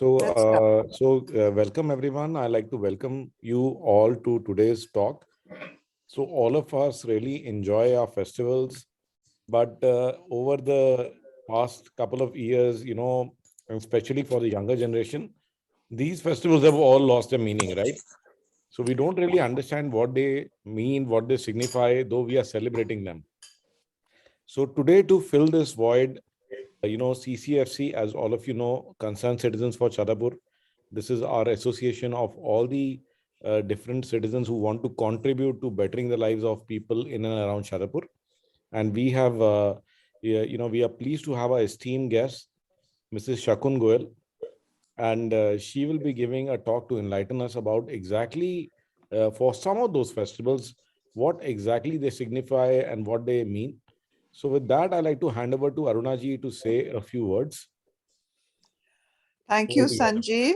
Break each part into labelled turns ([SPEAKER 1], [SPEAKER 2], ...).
[SPEAKER 1] Let's start.
[SPEAKER 2] Welcome everyone. I like to welcome you all to today's talk. So all of us really enjoy our festivals, but over the past couple of years, and especially for the younger generation, these festivals have all lost their meaning, right? So we don't really understand what they mean, what they signify, though we are celebrating them. So today, to fill this void, CCFC, as all of you know, Concerned Citizens for Chadapur, this is our association of all the different citizens who want to contribute to bettering the lives of people in and around Chadapur. And we have, we are pleased to have our esteemed guest, Mrs. Shakun Goel, and she will be giving a talk to enlighten us about exactly for some of those festivals, what exactly they signify and what they mean. So with that, I'd like to hand over to Aruna ji to say a few words.
[SPEAKER 1] Thank you,
[SPEAKER 2] Over to you, Aruna.
[SPEAKER 1] Sanjeev.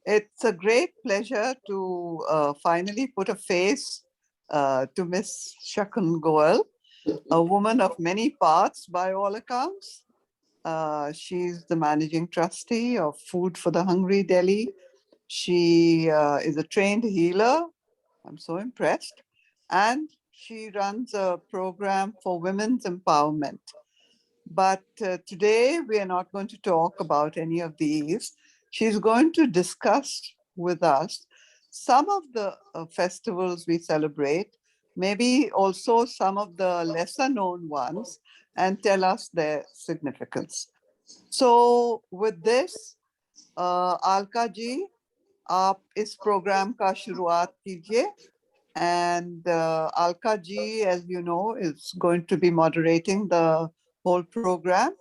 [SPEAKER 1] It's a great pleasure to finally put a face to Miss Shakun Goel, a woman of many parts by all accounts. She's the managing trustee of Food for the Hungry Delhi. She is a trained healer. I'm so impressed. And she runs a program for women's empowerment. But today we are not going to talk about any of these. She's going to discuss with us some of the festivals we celebrate, maybe also some of the lesser known ones, and tell us their significance. So with this, Alka ji, आप इस program का शुरुआत कीजिए. And Alka ji, as you know, is going to be moderating the whole program.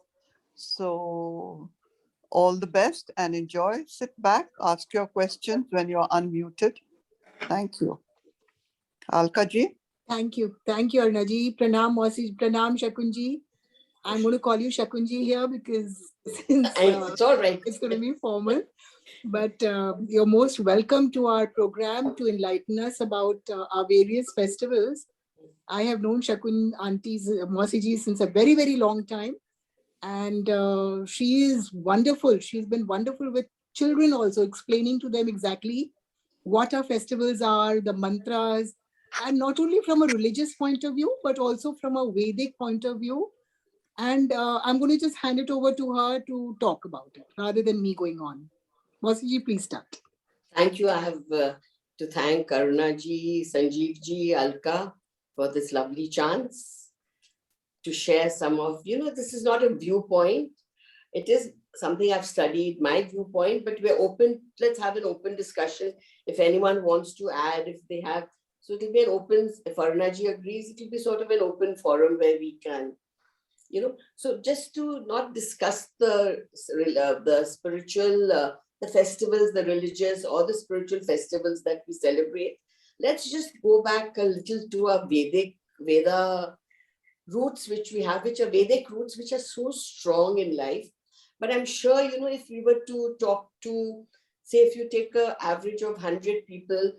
[SPEAKER 1] So all the best and enjoy. Sit back, ask your questions when you're unmuted. Thank you. Alka ji.
[SPEAKER 3] Thank you. Thank you, Arnaji. Pranam, Mosi, Pranam, Shakunji. I'm going to call you Shakunji here because since
[SPEAKER 4] it's all right.
[SPEAKER 3] It's going to be formal. But you're most welcome to our program to enlighten us about our various festivals. I have known Shakun Aunties Mosiji since a very, very long time. And she is wonderful. She's been wonderful with children also, explaining to them exactly what our festivals are, the mantras, and not only from a religious point of view, but also from a Vedic point of view. And I'm going to just hand it over to her to talk about it rather than me going on. Mosiji, please start.
[SPEAKER 4] Thank you. I have to thank Karuna ji, Sanjeev ji, Alka for this lovely chance to share some of, this is not a viewpoint. It is something I've studied, my viewpoint, but we're open. Let's have an open discussion. If anyone wants to add, if they have, so it'll be an open, if Karuna ji agrees, it'll be sort of an open forum where we can, so just to not discuss the spiritual, the festivals, the religious or the spiritual festivals that we celebrate, let's just go back a little to our Veda roots, which we have, which are Vedic roots, which are so strong in life. But I'm sure, if we were to talk to, say, if you take an average of 100 people,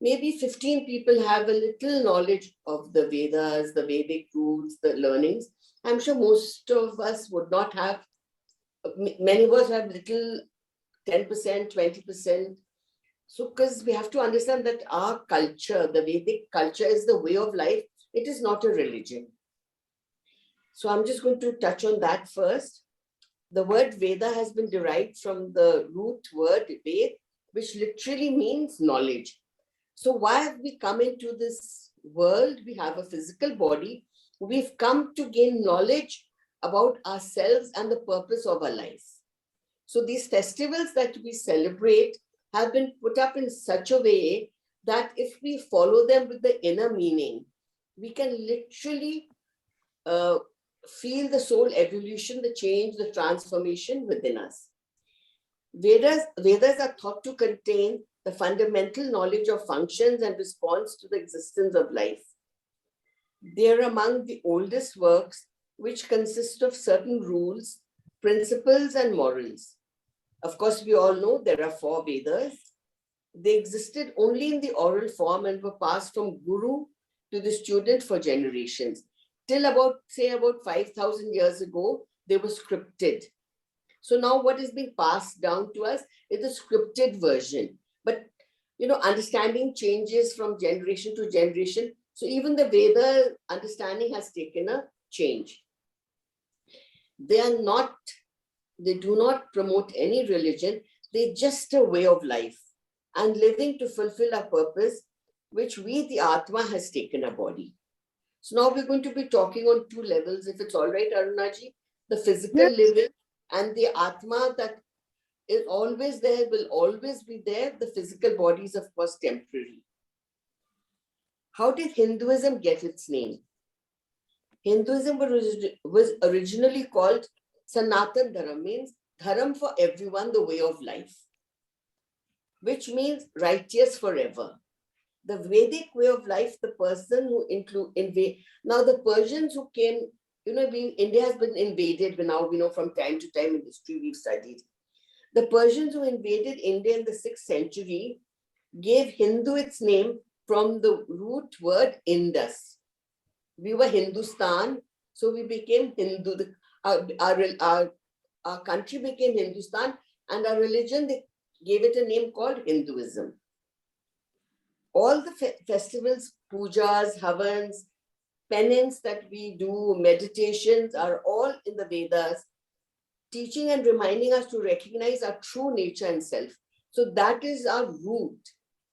[SPEAKER 4] maybe 15 people have a little knowledge of the Vedas, the Vedic roots, the learnings. I'm sure most of us would not have, many of us have little 10%, 20%. So, because we have to understand that our culture, the Vedic culture, is the way of life. It is not a religion. So I'm just going to touch on that first. The word Veda has been derived from the root word Ved, which literally means knowledge. So why have we come into this world? We have a physical body. We've come to gain knowledge about ourselves and the purpose of our life. So these festivals that we celebrate have been put up in such a way that if we follow them with the inner meaning, we can literally feel the soul evolution, the change, the transformation within us. Vedas are thought to contain the fundamental knowledge of functions and response to the existence of life. They are among the oldest works which consist of certain rules, principles, and morals. Of course, we all know there are 4 Vedas. They existed only in the oral form and were passed from guru to the student for generations. Till about 5,000 years ago, they were scripted. So now what is being passed down to us is the scripted version. But, understanding changes from generation to generation. So even the Veda understanding has taken a change. They do not promote any religion. They're just a way of life and living to fulfill our purpose, which we, the Atma, has taken a body. So now we're going to be talking on two levels, if it's all right, Arunaji, the physical level and the Atma that is always there, will always be there. The physical body is, of course, temporary. How did Hinduism get its name? Hinduism was originally called Sanatan Dharam, means Dharam for everyone, the way of life, which means righteous forever. The Vedic way of life, the person who now the Persians who came, India has been invaded, now we know from time to time in history we've studied. The Persians who invaded India in the 6th century gave Hindu its name from the root word Indus. We were Hindustan, so we became Hindu. Our country became Hindustan, and our religion, they gave it a name called Hinduism. All the festivals, pujas, havans, penance that we do, meditations are all in the Vedas, teaching and reminding us to recognize our true nature and self. So that is our root.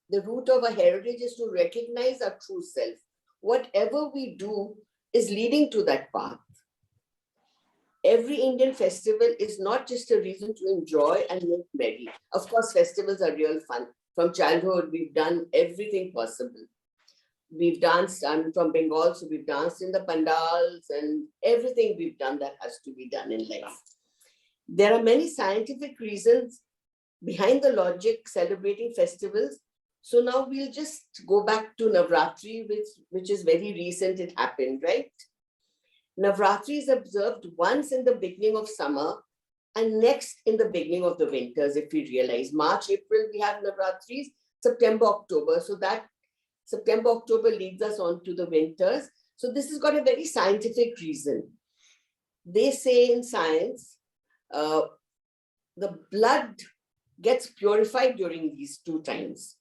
[SPEAKER 4] The root of our heritage is to recognize our true self. Whatever we do is leading to that path. Every Indian festival is not just a reason to enjoy and make merry. Of course, festivals are real fun. From childhood, we've done everything possible. We've danced, I'm from Bengal, so we've danced in the pandals and everything we've done that has to be done in life. There are many scientific reasons behind the logic celebrating festivals. So now we'll just go back to Navratri, which is very recent, it happened, right? Navratri is observed once in the beginning of summer and next in the beginning of the winters, if we realize. March, April, we have Navratris, September, October. So that September, October leads us on to the winters. So this has got a very scientific reason. They say in science, the blood gets purified during these two times.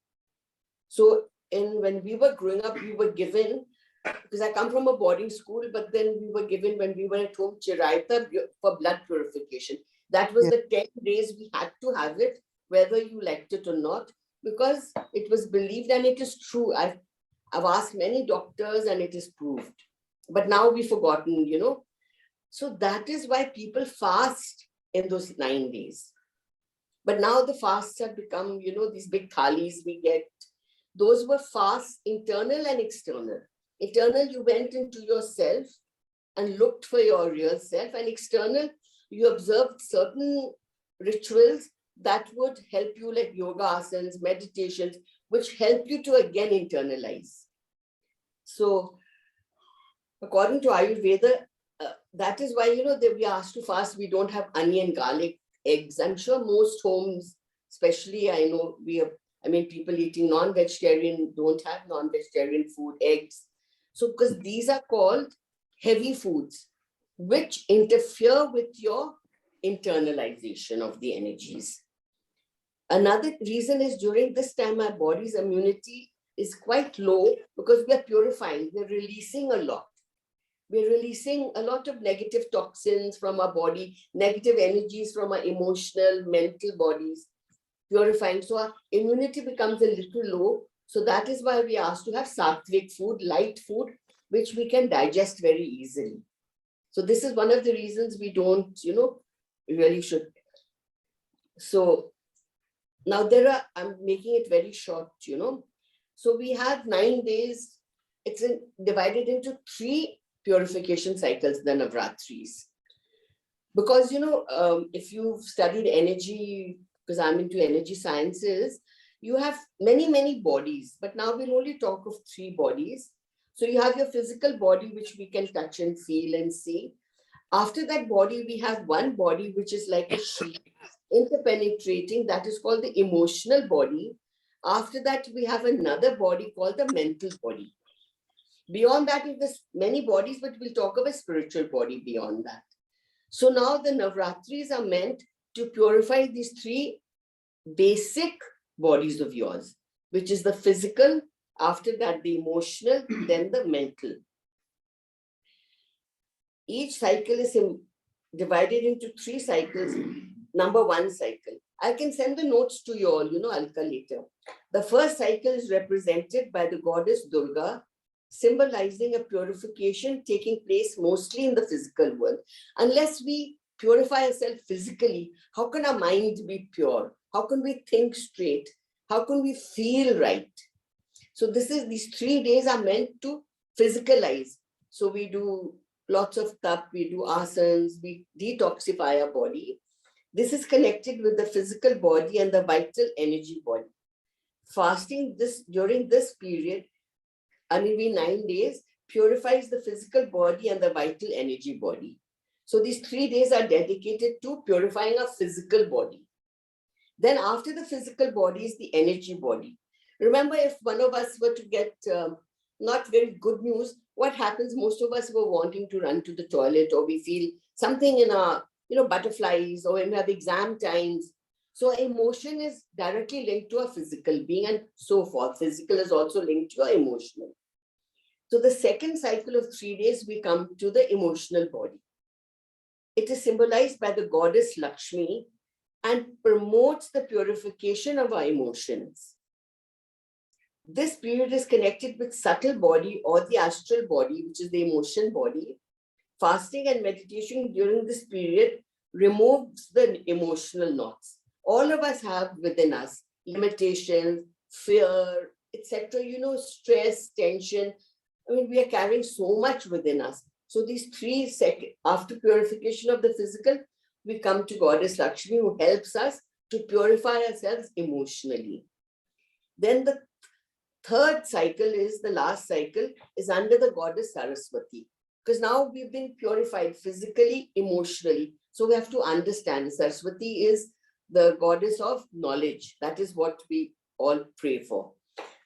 [SPEAKER 4] So when we were growing up, we were given, because I come from a boarding school, but then we were given when we were at home, Chiraita for blood purification. That was the 10 days we had to have it, whether you liked it or not, because it was believed, and it is true. I've asked many doctors and it is proved. But now we've forgotten, So that is why people fast in those 9 days. But now the fasts have become, these big thalis we get. Those were fasts, internal and external. Internal, you went into yourself and looked for your real self. And external, you observed certain rituals that would help you, like yoga asanas, meditations, which help you to again internalize. So according to Ayurveda, that is why, we are asked to fast. We don't have onion, garlic, eggs. I'm sure most homes, especially I know people eating non-vegetarian don't have non-vegetarian food, eggs. So because these are called heavy foods, which interfere with your internalization of the energies. Another reason is during this time, our body's immunity is quite low because we are purifying, we're releasing a lot. We're releasing a lot of negative toxins from our body, negative energies from our emotional, mental bodies, purifying. So our immunity becomes a little low. So that is why we are asked to have sattvic food, light food, which we can digest very easily. So this is one of the reasons we don't, really should. So now I'm making it very short, So we have 9 days. It's divided into 3 purification cycles, the Navratris. Because, if you've studied energy, because I'm into energy sciences, you have many, many bodies, but now we'll only talk of 3 bodies. So you have your physical body, which we can touch and feel and see. After that body, we have one body, which is like a sheet, interpenetrating, that is called the emotional body. After that, we have another body called the mental body. Beyond that, there's many bodies, but we'll talk of a spiritual body beyond that. So now the Navratris are meant to purify these three basic bodies of yours, which is the physical, after that the emotional, then the mental. Each cycle is divided into 3 cycles. Number 1 cycle. I can send the notes to you all, Alka later. The first cycle is represented by the goddess Durga, symbolizing a purification taking place mostly in the physical world. Unless we purify ourselves physically, how can our mind be pure? How can we think straight? How can we feel right? So these 3 days are meant to physicalize. So we do lots of tap, we do asanas, we detoxify our body. This is connected with the physical body and the vital energy body. Fasting during this period, 9 days, purifies the physical body and the vital energy body. So these 3 days are dedicated to purifying our physical body. Then after the physical body is the energy body. Remember, if one of us were to get not very good news, what happens? Most of us were wanting to run to the toilet, or we feel something in our, butterflies, or when we have exam times. So emotion is directly linked to our physical being and so forth. Physical is also linked to our emotional. So the second cycle of 3 days, we come to the emotional body. It is symbolized by the goddess Lakshmi and promotes the purification of our emotions. This period is connected with subtle body or the astral body, which is the emotion body. Fasting and meditation during this period removes the emotional knots. All of us have within us limitations, fear, etc. Stress, tension. We are carrying so much within us. So these 3 seconds, after purification of the physical, we come to Goddess Lakshmi, who helps us to purify ourselves emotionally. Then the third cycle is the last cycle, is under the Goddess Saraswati. Because now we've been purified physically, emotionally. So we have to understand Saraswati is the goddess of knowledge. That is what we all pray for.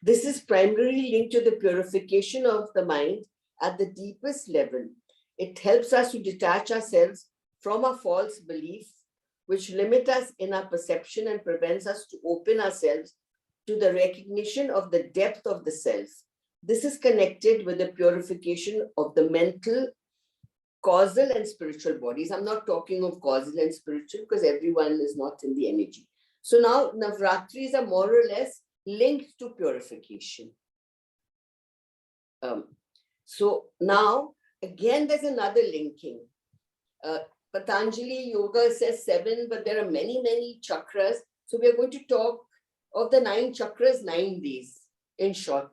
[SPEAKER 4] This is primarily linked to the purification of the mind at the deepest level. It helps us to detach ourselves from our false beliefs, which limit us in our perception and prevents us to open ourselves to the recognition of the depth of the self. This is connected with the purification of the mental, causal and spiritual bodies. I'm not talking of causal and spiritual because everyone is not in the energy. So now Navratris are more or less linked to purification. So now, again, there's another linking. Patanjali Yoga says 7, but there are many, many chakras. So we are going to talk of the 9 chakras, 9 days, in short.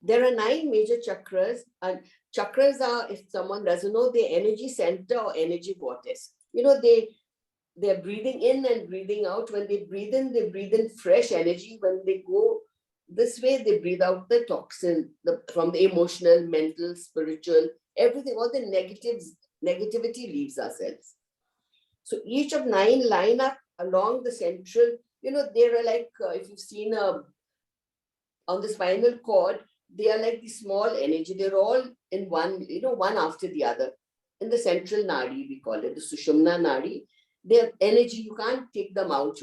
[SPEAKER 4] There are 9 major chakras, and chakras are, if someone doesn't know, the energy center or energy vortex. They're breathing in and breathing out. When they breathe in fresh energy. When they go this way, they breathe out the toxin from the emotional, mental, spiritual, everything, all the negativity leaves ourselves. So each of 9 line up along the central, there are like, if you've seen on the spinal cord, they are like the small energy. They're all in one, one after the other. In the central nadi, we call it the Sushumna nadi. They're energy, you can't take them out,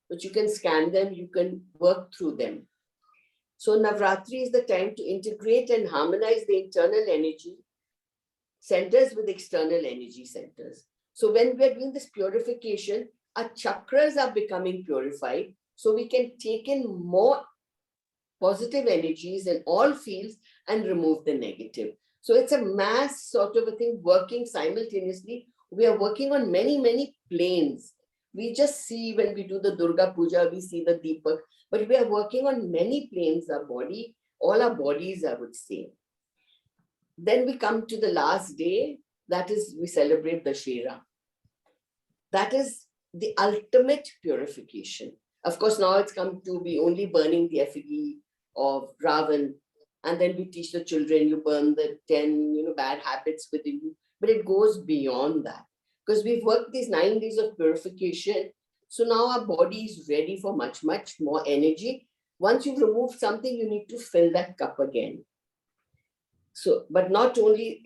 [SPEAKER 4] but you can scan them, you can work through them. So Navratri is the time to integrate and harmonize the internal energy centers with external energy centers. So when we're doing this purification, our chakras are becoming purified, so we can take in more positive energies in all fields and remove the negative. So it's a mass sort of a thing working simultaneously. We are working on many, many planes. We just see when we do the Durga Puja, we see the Deepak, but we are working on many planes, our body, all our bodies, I would say. Then we come to the last day, that is, we celebrate Dashera. That is the ultimate purification. Of course, now it's come to be only burning the effigy of Ravan, and then we teach the children, you burn the 10 bad habits within you, but it goes beyond that, because we've worked these 9 days of purification. So now our body is ready for much, much more energy. Once you've removed something, you need to fill that cup again. So, but not only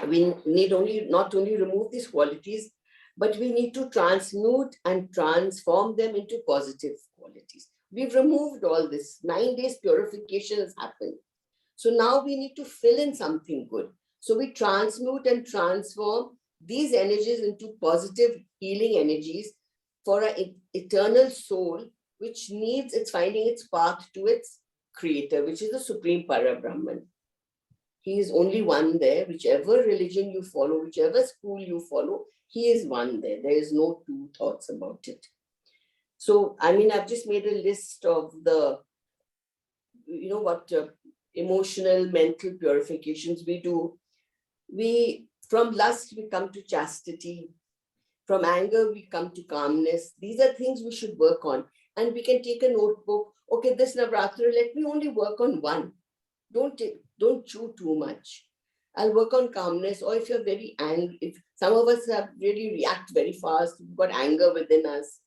[SPEAKER 4] we need not only remove these qualities, but we need to transmute and transform them into positive qualities. We've removed all this. 9 days purification has happened. So now we need to fill in something good. So we transmute and transform these energies into positive healing energies for an eternal soul, which it's finding its path to its creator, which is the Supreme Parabrahman. He is only one there. Whichever religion you follow, whichever school you follow, he is one there. There is no two thoughts about it. So, I mean, I've just made a list of the, what emotional, mental purifications we do. From lust, we come to chastity. From anger, we come to calmness. These are things we should work on. And we can take a notebook. Okay, this Navratri, let me only work on one. Don't chew too much. I'll work on calmness. Or if you're very angry, if some of us have really react very fast, we've got anger within us.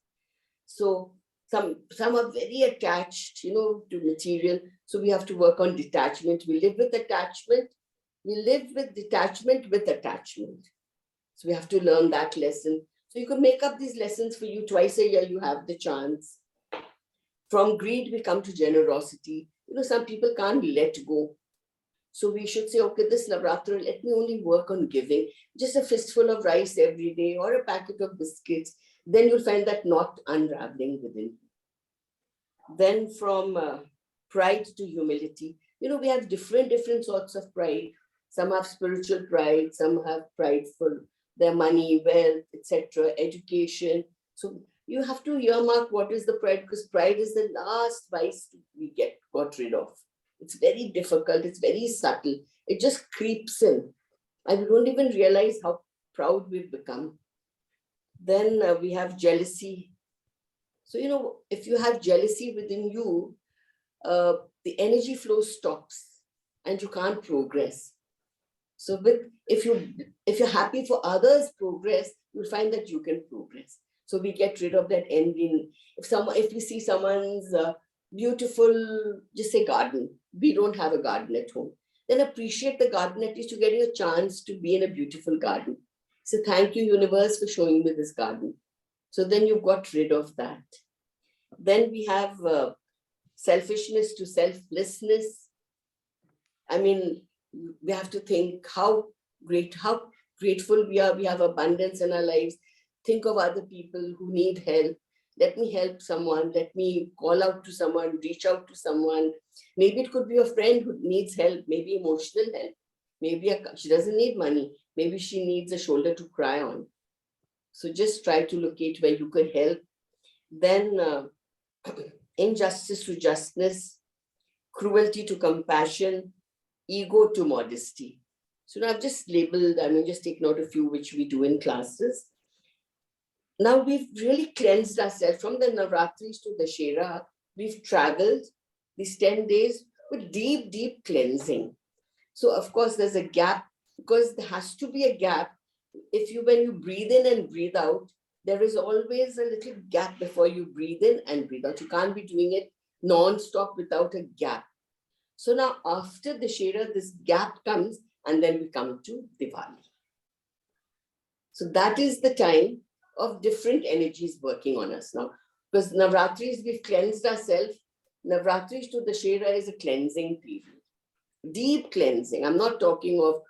[SPEAKER 4] So some are very attached, to material. So we have to work on detachment. We live with attachment. We live with detachment with attachment. So we have to learn that lesson. So you can make up these lessons for you twice a year. You have the chance. From greed, we come to generosity. Some people can't let go. So we should say, okay, this Navratri, let me only work on giving. Just a fistful of rice every day or a packet of biscuits. Then you'll find that knot unraveling within. Then from pride to humility. We have different sorts of pride. Some have spiritual pride. Some have pride for their money, wealth, etc., education. So you have to earmark what is the pride, because pride is the last vice we got rid of. It's very difficult. It's very subtle. It just creeps in. And we don't even realize how proud we've become. Then we have jealousy. So, if you have jealousy within you, the energy flow stops and you can't progress. So if you're happy for others' progress, you'll find that you can progress. So we get rid of that envy. If we see someone's beautiful, just say garden, we don't have a garden at home, then appreciate the garden. At least you're getting a chance to be in a beautiful garden. So thank you, universe, for showing me this garden. So then you've got rid of that. Then we have selfishness to selflessness. I mean, we have to think how grateful we are. We have abundance in our lives. Think of other people who need help. Let me help someone. Let me call out to someone, reach out to someone. Maybe it could be a friend who needs help, maybe emotional help. Maybe she doesn't need money. Maybe she needs a shoulder to cry on. So just try to locate where you could help. Then injustice to justness, cruelty to compassion, ego to modesty. So now I've just labeled, just taken out a few which we do in classes. Now we've really cleansed ourselves from the Navratris to the Dussehra. We've traveled these 10 days with deep cleansing. So of course there's a gap, because there has to be a gap. When you breathe in and breathe out, there is always a little gap before you breathe in and breathe out. You can't be doing it non-stop without a gap. So now after the Dussehra, this gap comes, and then we come to Diwali. So that is the time of different energies working on us now. Because Navratris, we've cleansed ourselves. Navratris to the Dussehra is a cleansing period. Deep cleansing. I'm not talking of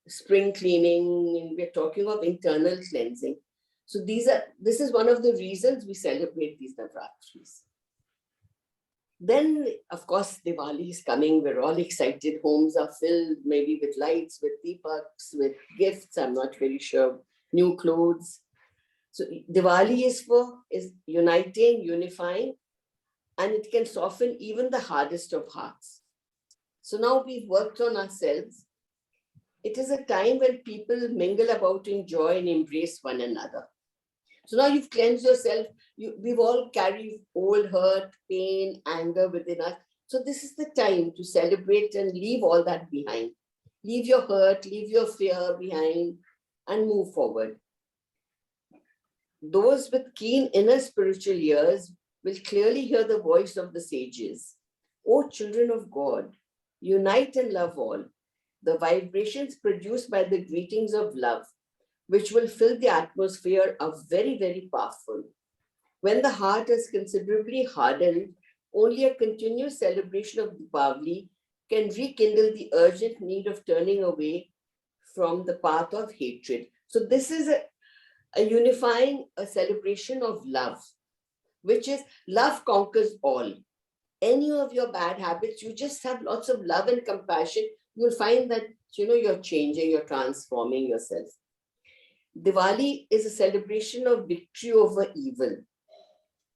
[SPEAKER 4] spring cleaning, we're talking of internal cleansing. So this is one of the reasons we celebrate these Navratris. Then, of course, Diwali is coming. We're all excited. Homes are filled, maybe with lights, with deepaks, with gifts. I'm not very sure. New clothes. So Diwali is uniting, unifying, and it can soften even the hardest of hearts. So now we've worked on ourselves. It is a time when people mingle about, enjoy, and embrace one another. So now you've cleansed yourself. We've all carried old hurt, pain, anger within us. So this is the time to celebrate and leave all that behind. Leave your hurt, leave your fear behind, and move forward. Those with keen inner spiritual ears will clearly hear the voice of the sages. O children of God, unite and love all. the vibrations produced by the greetings of love, which will fill the atmosphere, are very, very powerful. When the heart is considerably hardened, only a continuous celebration of Deepavali can rekindle the urgent need of turning away from the path of hatred. So this is a unifying, a celebration of love, which is love conquers all. Any of your bad habits, you just have lots of love and compassion, you'll find that, you're changing, you're transforming yourself. Diwali is a celebration of victory over evil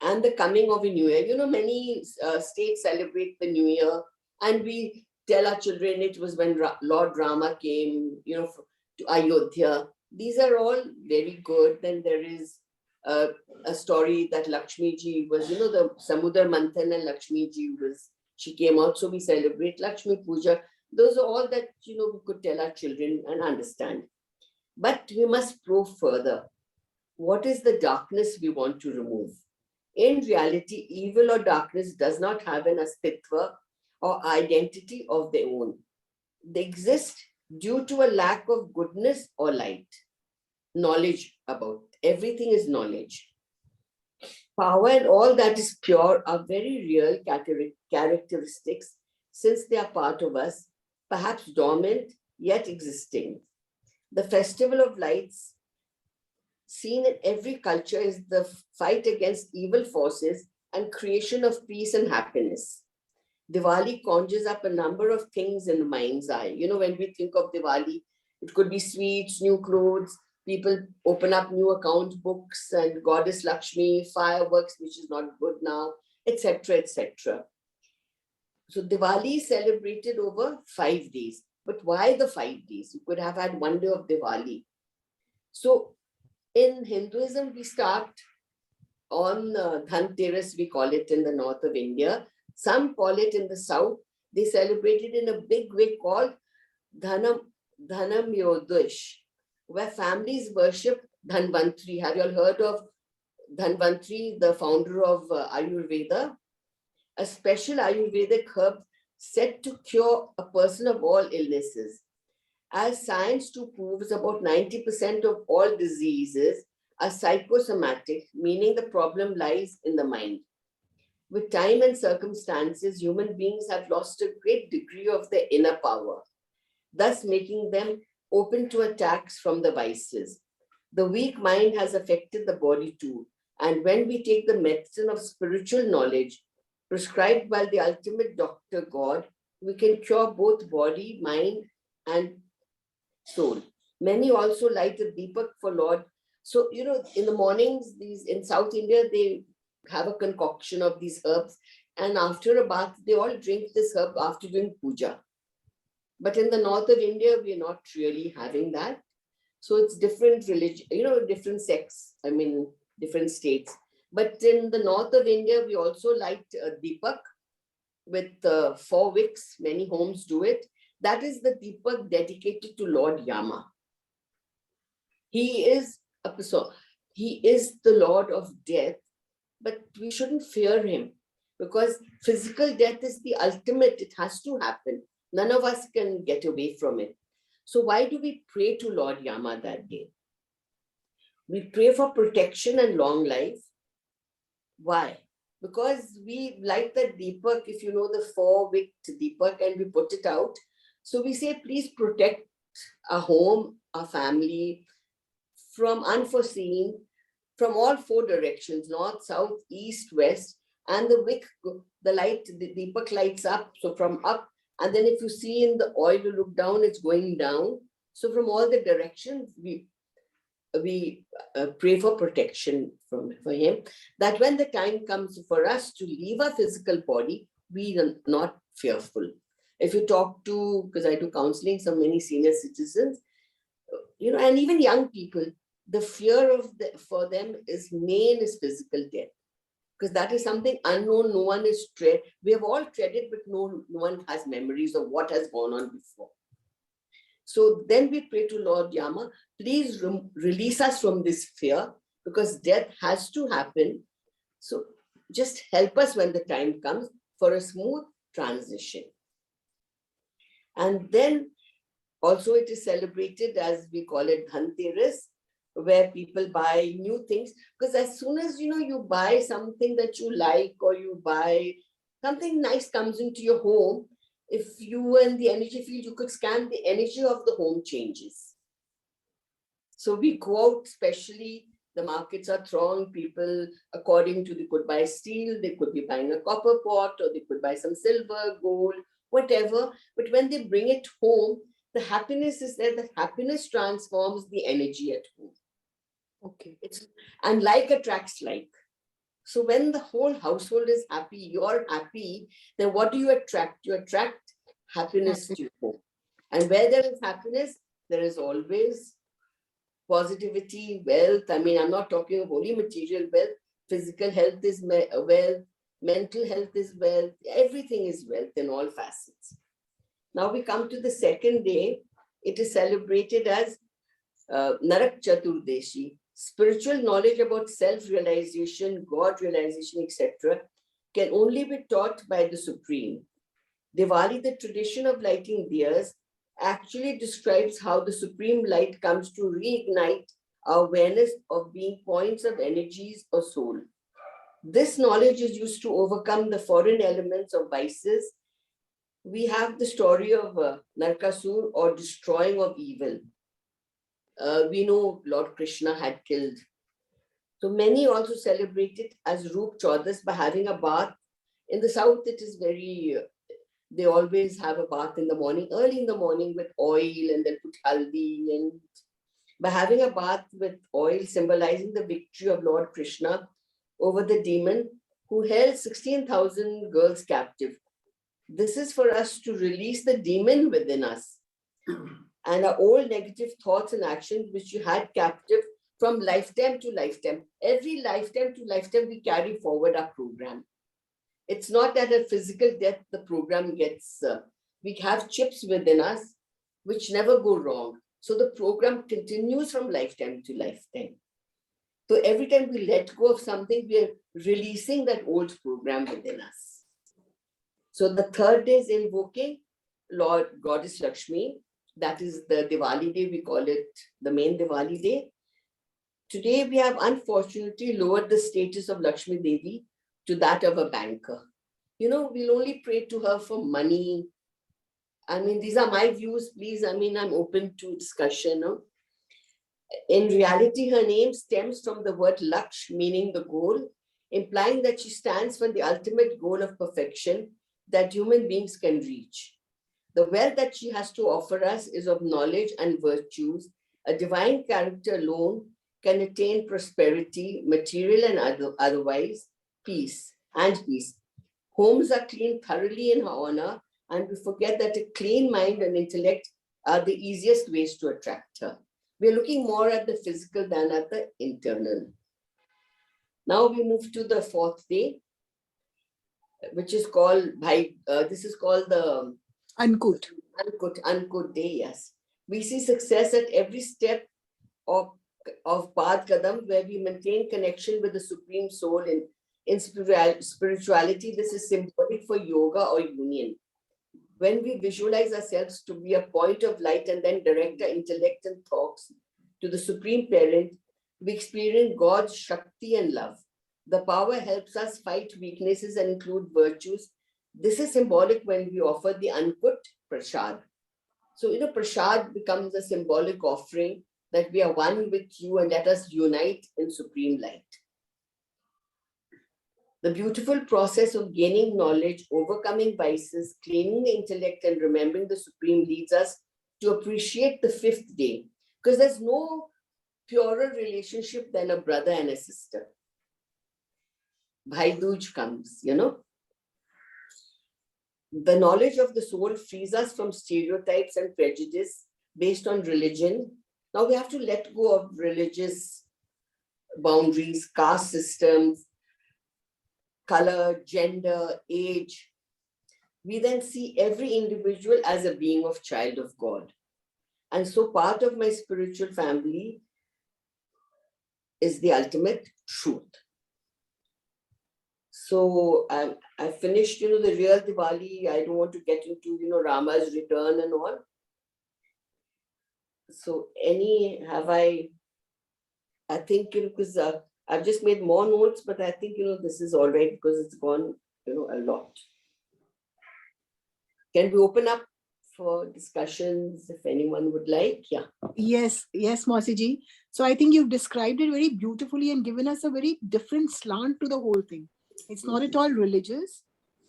[SPEAKER 4] and the coming of a new year. Many states celebrate the new year, and we tell our children it was when Lord Rama came, to Ayodhya. These are all very good. Then there is a story that Lakshmi ji was, the Samudra Manthan and Lakshmi ji she came out. So we celebrate Lakshmi Puja. Those are all that, we could tell our children and understand. But we must probe further. What is the darkness we want to remove? In reality, evil or darkness does not have an astitva or identity of their own. They exist due to a lack of goodness or light. Knowledge about everything is knowledge. Power and all that is pure are very real characteristics, since they are part of us, perhaps dormant yet existing. The festival of lights seen in every culture is the fight against evil forces and creation of peace and happiness. Diwali conjures up a number of things in the mind's eye. When we think of Diwali, it could be sweets, new clothes, people open up new account books, and Goddess Lakshmi, fireworks, which is not good now, etc., etc. So Diwali is celebrated over 5 days. But why the 5 days? You could have had one day of Diwali. So in Hinduism, we start on Dhanteras, we call it in the north of India. Some call it in the south. They celebrate it in a big way called Dhanam Yodush, where families worship Dhanvantri. Have you all heard of Dhanvantri, the founder of Ayurveda? A special Ayurvedic herb said to cure a person of all illnesses. As science too proves, about 90% of all diseases are psychosomatic, meaning the problem lies in the mind. With time and circumstances, human beings have lost a great degree of their inner power, thus making them open to attacks from the vices. The weak mind has affected the body too. And when we take the medicine of spiritual knowledge prescribed by the ultimate doctor, God, we can cure both body, mind, and soul. Many also light a deepak for Lord. So, in the mornings, in South India, they have a concoction of these herbs. And after a bath, they all drink this herb after doing puja. But in the north of India, we're not really having that. So it's different religion, different sects, different states. But in the north of India, we also light a deepak with 4 wicks. Many homes do it. That is the deepak dedicated to Lord Yama. He is the Lord of death, but we shouldn't fear him, because physical death is the ultimate. It has to happen. None of us can get away from it. So why do we pray to Lord Yama that day? We pray for protection and long life. Why? Because we light the deepak, if you know the 4-wicked deepak, and we put it out. So we say, please protect our home, our family from unforeseen, from all 4 directions, north, south, east, west, and the wick, the light, the deepak lights up. So from up, and then if you see in the oil, you look down, it's going down. So from all the directions, we pray for protection for him, that when the time comes for us to leave our physical body, we are not fearful. If you talk to, because I do counseling, so many senior citizens, and even young people, the fear for them is physical death, because that is something unknown. No one is tread. We have all treaded, but no one has memories of what has gone on before. So then we pray to Lord Yama, please release us from this fear, because death has to happen. So just help us when the time comes for a smooth transition. And then Also, it is celebrated as we call it Dhanteras, where people buy new things. Because as soon as you buy something that you like, or you buy something nice comes into your home, if you were in the energy field, you could scan the energy of the home changes. So we go out, especially the markets are thronged, people according to, they could buy steel, they could be buying a copper pot, or they could buy some silver, gold, whatever. But when they bring it home, the happiness is there. The happiness transforms the energy at home.
[SPEAKER 3] Okay.
[SPEAKER 4] And like attracts like. So when the whole household is happy, you're happy, then what do you attract? You attract happiness to your home. And where there is happiness, there is always positivity, wealth. I mean, I'm not talking of only material wealth. Physical health is wealth. Mental health is wealth. Everything is wealth in all facets. Now we come to the second day. It is celebrated as Narak Chaturdeshi. Spiritual knowledge about self-realization, God realization, etc. can only be taught by the Supreme. Diwali, the tradition of lighting diyas, actually describes how the Supreme Light comes to reignite our awareness of being points of energies or soul. This knowledge is used to overcome the foreign elements of vices. We have the story of Narkasur, or destroying of evil. We know Lord Krishna had killed. So many also celebrate it as Roop Chaudas by having a bath. In the south, it is very, they always have a bath in the morning, early in the morning, with oil, and they'll put haldi. And by having a bath with oil, symbolizing the victory of Lord Krishna over the demon who held 16,000 girls captive. This is for us to release the demon within us and our old negative thoughts and actions which you had captive from lifetime to lifetime. Every lifetime to lifetime, we carry forward our program. It's not that at physical death, the program gets, we have chips within us which never go wrong. So the program continues from lifetime to lifetime. So every time we let go of something, we are releasing that old program within us. So the third day is invoking Lord Goddess Lakshmi. That is the Diwali day, we call it the main Diwali day. Today, we have unfortunately lowered the status of Lakshmi Devi to that of a banker. We'll only pray to her for money. I mean, these are my views, please. I mean, I'm open to discussion. No? In reality, her name stems from the word Laksh, meaning the goal, implying that she stands for the ultimate goal of perfection that human beings can reach. The wealth that she has to offer us is of knowledge and virtues. A divine character alone can attain prosperity, material and otherwise, peace. Homes are cleaned thoroughly in her honor, and we forget that a clean mind and intellect are the easiest ways to attract her. We're looking more at the physical than at the internal. Now we move to the fourth day, which is called, this is called the Ankut day, yes. We see success at every step of Path Kadam, where we maintain connection with the Supreme Soul in spirituality. This is symbolic for yoga or union. When we visualize ourselves to be a point of light and then direct our intellect and thoughts to the Supreme Parent, we experience God's Shakti and love. The power helps us fight weaknesses and include virtues. This is symbolic when we offer the Ankut Prasad. So, Prasad becomes a symbolic offering that we are one with you and let us unite in Supreme Light. The beautiful process of gaining knowledge, overcoming vices, cleaning the intellect, and remembering the Supreme leads us to appreciate the fifth day, because there's no purer relationship than a brother and a sister. Bhai Dooj comes, The knowledge of the soul frees us from stereotypes and prejudice based on religion. Now we have to let go of religious boundaries, caste systems, color, gender, age. We then see every individual as a being of child of God. And so part of my spiritual family is the ultimate truth. So I finished, the real Diwali. I don't want to get into, Rama's return and all. So I think, because I've just made more notes, but I think, this is all right because it's gone, a lot. Can we open up for discussions if anyone would like? Yeah.
[SPEAKER 3] Yes, Mausiji. So I think you've described it very beautifully and given us a very different slant to the whole thing. It's not at all religious.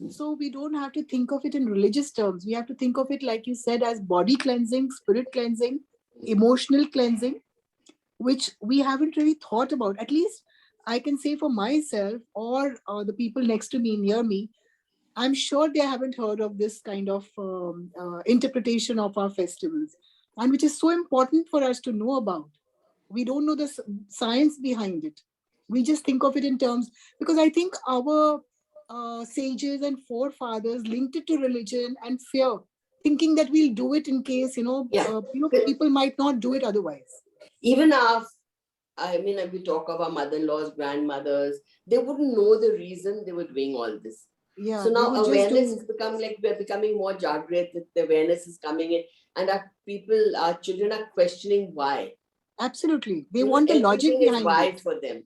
[SPEAKER 3] So we don't have to think of it in religious terms. We have to think of it, like you said, as body cleansing, spirit cleansing, emotional cleansing, which we haven't really thought about. At least I can say for myself or the people next to me, near me, I'm sure they haven't heard of this kind of interpretation of our festivals, and which is so important for us to know about. We don't know the science behind it. We just think of it in terms, because I think our sages and forefathers linked it to religion and fear, thinking that we'll do it in case,
[SPEAKER 4] Yeah.
[SPEAKER 3] people might not do it otherwise.
[SPEAKER 4] Even we talk of our mother-in-laws, grandmothers, they wouldn't know the reason they were doing all this.
[SPEAKER 3] Yeah.
[SPEAKER 4] So
[SPEAKER 3] they
[SPEAKER 4] now
[SPEAKER 3] would just
[SPEAKER 4] awareness
[SPEAKER 3] do-
[SPEAKER 4] has become like we're becoming more Jagrat, the awareness is coming in, and our children are questioning why.
[SPEAKER 3] Absolutely. They want the logic
[SPEAKER 4] Everything is
[SPEAKER 3] behind
[SPEAKER 4] why
[SPEAKER 3] it.
[SPEAKER 4] for them.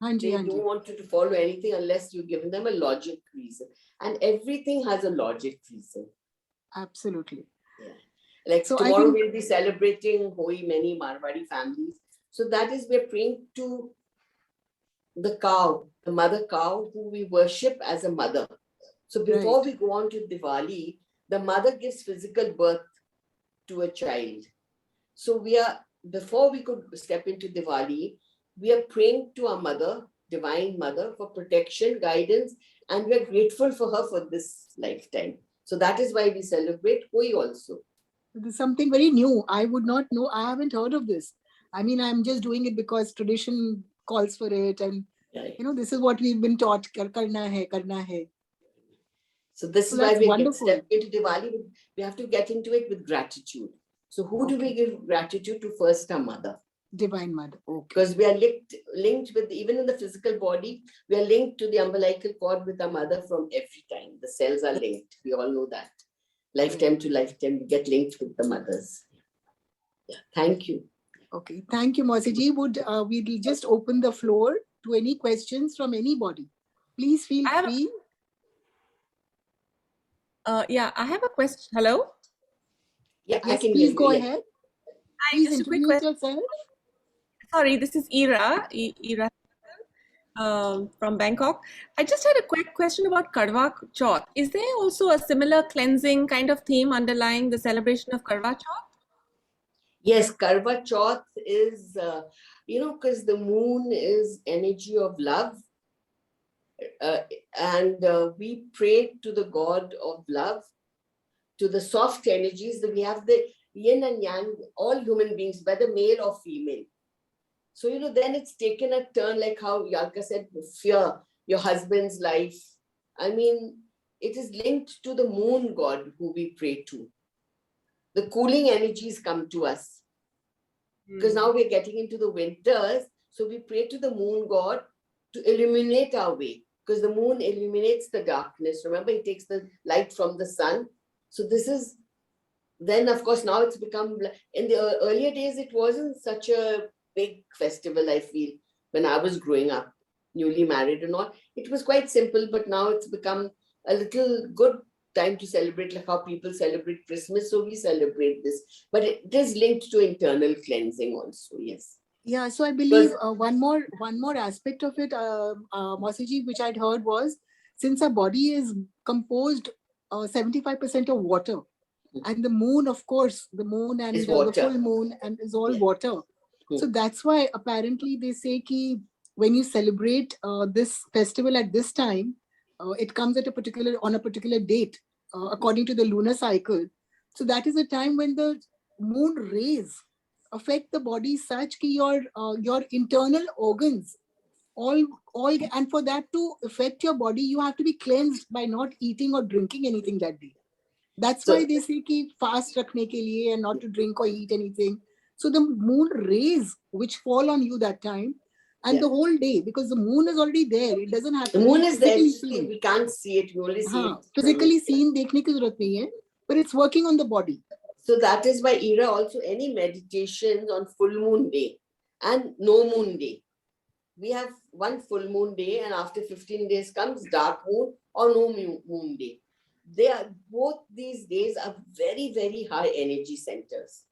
[SPEAKER 3] Hanji,
[SPEAKER 4] They
[SPEAKER 3] hanji.
[SPEAKER 4] don't want you to follow anything unless you've given them a logic reason. And everything has a logic reason.
[SPEAKER 3] Absolutely.
[SPEAKER 4] Like
[SPEAKER 3] So I
[SPEAKER 4] tomorrow
[SPEAKER 3] think-
[SPEAKER 4] we'll be celebrating Hoi, many Marwari families. So that is, we're praying to the cow, the mother cow, who we worship as a mother. So before
[SPEAKER 3] Right.
[SPEAKER 4] we go on to Diwali, the mother gives physical birth to a child. So before we could step into Diwali, we are praying to our mother, divine mother, for protection, guidance, and we are grateful for her for this lifetime. So that is why we celebrate Hoi also.
[SPEAKER 3] This is something very new. I would not know. I haven't heard of this. I mean, I'm just doing it because tradition calls for it. And,
[SPEAKER 4] Right.
[SPEAKER 3] this is what we've been taught. Karna hai, karna hai.
[SPEAKER 4] So this
[SPEAKER 3] So
[SPEAKER 4] is why
[SPEAKER 3] that's
[SPEAKER 4] we
[SPEAKER 3] wonderful.
[SPEAKER 4] step into Diwali. We have to get into it with gratitude. So who do we give gratitude to? First, our mother.
[SPEAKER 3] Divine Mother. Okay.
[SPEAKER 4] Because we are linked with, even in the physical body, we are linked to the umbilical cord with our mother from every time. The cells are linked. We all know that. Lifetime to lifetime, we get linked with the mothers. Yeah, thank you.
[SPEAKER 3] Okay. Thank you, Mausiji. We'll just open the floor to any questions from anybody. Please feel
[SPEAKER 5] I have-
[SPEAKER 3] free.
[SPEAKER 5] I have a question. Hello?
[SPEAKER 4] Yeah, I
[SPEAKER 3] Yes,
[SPEAKER 4] can
[SPEAKER 3] please
[SPEAKER 4] hear
[SPEAKER 3] go
[SPEAKER 4] you. Yeah.
[SPEAKER 3] ahead.
[SPEAKER 5] Hi,
[SPEAKER 3] Please
[SPEAKER 5] just a quick
[SPEAKER 3] introduce
[SPEAKER 5] question.
[SPEAKER 3] yourself.
[SPEAKER 5] Sorry, this is Ira from Bangkok. I just had a quick question about Karwa Chauth. Is there also a similar cleansing kind of theme underlying the celebration of Karwa Chauth?
[SPEAKER 4] Yes, Karwa Chauth is, because the moon is energy of love. And we pray to the god of love, to the soft energies. That we have the yin and yang, all human beings, whether male or female. So, then it's taken a turn, like how Yalka said, fear your husband's life. I mean, it is linked to the moon god who we pray to. The cooling energies come to us. Because now we're getting into the winters. So we pray to the moon god to illuminate our way. Because the moon illuminates the darkness. Remember, it takes the light from the sun. So this is, then of course, now it's become, in the earlier days, it wasn't such a big festival, I feel, when I was growing up, newly married and all. It was quite simple, but now it's become a little good time to celebrate, like how people celebrate Christmas. So we celebrate this, but it is linked to internal cleansing also. Yes.
[SPEAKER 3] Yeah, so I believe one more aspect of it, Mausiji, which I'd heard was, since our body is composed 75% of water, and the moon, of course, the moon and
[SPEAKER 4] Is
[SPEAKER 3] the
[SPEAKER 4] water.
[SPEAKER 3] full moon and is all
[SPEAKER 4] Yeah.
[SPEAKER 3] water. So that's why apparently they say ki when you celebrate this festival at this time, it comes at on a particular date according to the lunar cycle. So that is a time when the moon rays affect the body such ki your internal organs all and for that to affect your body, you have to be cleansed by not eating or drinking anything that day. That's why they say ki fast rakhne ke liye and not to drink or eat anything. So the moon rays which fall on you that time and the whole day, because the moon is already there, it doesn't have to
[SPEAKER 4] The moon
[SPEAKER 3] be
[SPEAKER 4] is there,
[SPEAKER 3] physically
[SPEAKER 4] it's just
[SPEAKER 3] seen.
[SPEAKER 4] we can't see it, we only see it.
[SPEAKER 3] Physically seen, dekhne ki zarurat nahi hai, but it's working on the body.
[SPEAKER 4] So that is why Ira also any meditations on full moon day and no moon day. We have one full moon day and after 15 days comes dark moon or no moon day. They are both these days are very, very high energy centers.